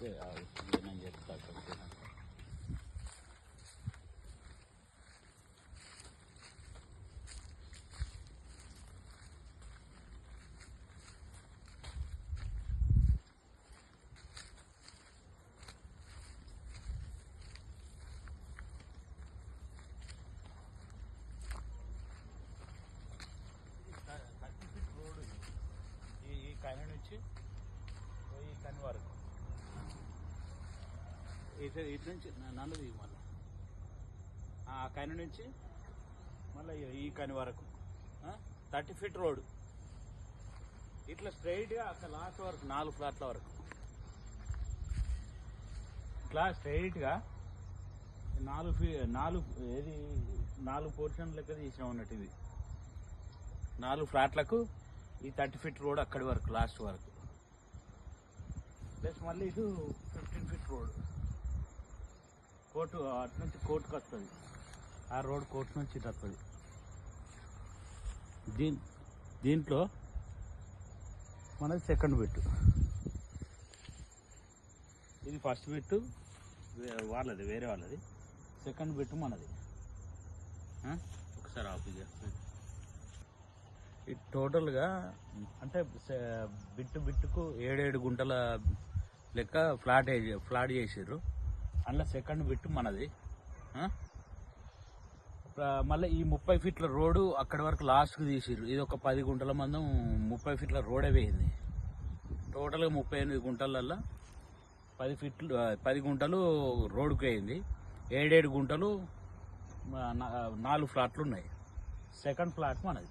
నేను చెప్తా కని నుంచి ఈ కని వరకు ఇటు నుంచి నల్లది మళ్ళీ ఆ కని నుంచి మళ్ళీ ఈ కని వరకు 30 ఫీట్ రోడ్డు ఇట్లా స్ట్రైట్గా అక్కడ లాస్ట్ వరకు 4 ఫ్లాట్ల వరకు ఇట్లా స్ట్రైట్గా 4 పోర్షన్ లెక్క తీసినా ఉన్నట్టు ఇది 4 ఫ్లాట్లకు ఈ 30 ఫీట్ రోడ్ అక్కడి వరకు లాస్ట్ వరకు ప్లస్ మళ్ళీ ఇటు 15 ఫీట్ రోడ్ కోర్టు అటు నుంచి కోర్టుకు వస్తుంది ఆ రోడ్ కోర్టు నుంచి ఇటు వస్తుంది దీంట్లో మనది సెకండ్ బిట్టు ఇది ఫస్ట్ బిట్టు వాళ్ళది వేరే వాళ్ళది సెకండ్ బిట్టు మనది ఒకసారి ఆఫీస్ ఈ టోటల్గా అంటే బిట్టుకు 7 గుంటల లెక్క ఫ్లాట్ చేసారు అందులో సెకండ్ బిట్టు మనది మళ్ళీ ఈ 30 ఫీట్ల రోడ్డు అక్కడి వరకు లాస్ట్కి తీసారు ఇది ఒక 10 గుంటల మందం 30 ఫీట్ల రోడే వేయింది టోటల్గా 38 గుంటలల్లో 10 గుంటలు రోడ్డుకు వేయింది 7 గుంటలు 4 ఫ్లాట్లు ఉన్నాయి సెకండ్ ఫ్లాట్ మనది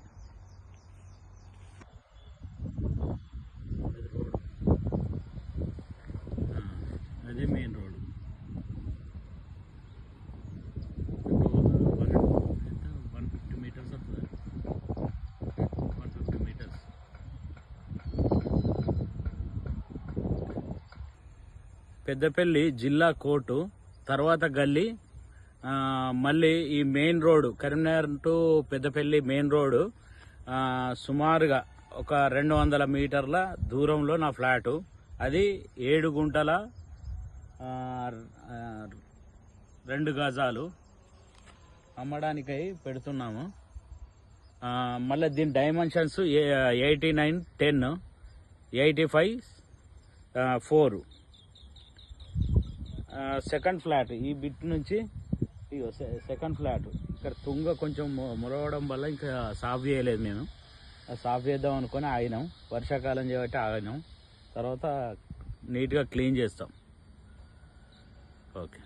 అదే మెయిన్ రోడ్ 150 మీటర్స్ వస్తుంది 150 మీటర్స్ పెద్దపల్లి జిల్లా కోర్టు తర్వాత గల్లీ మళ్ళీ ఈ main road Karimnagar to Peddapalli main road సుమారుగా ఒక 200 మీటర్ల దూరంలో నా ఫ్లాటు అది 7 గుంటల 2 గజాలు అమ్మడానికై పెడుతున్నాము మళ్ళీ దీని డైమెన్షన్స్ 89-10 85-4 సెకండ్ ఫ్లాట్ ఈ బిట్ నుంచి సెకండ్ ఫ్లాట్ ఇక్కడ తుంగ కొంచెం మొరవడం వల్ల ఇంకా సాఫ్ చేయలేదు మేము సాఫ్ చేద్దాం అనుకొని ఆగినాం వర్షాకాలం చేయబట్టి ఆగినాం తర్వాత నీట్గా క్లీన్ చేస్తాం ఓకే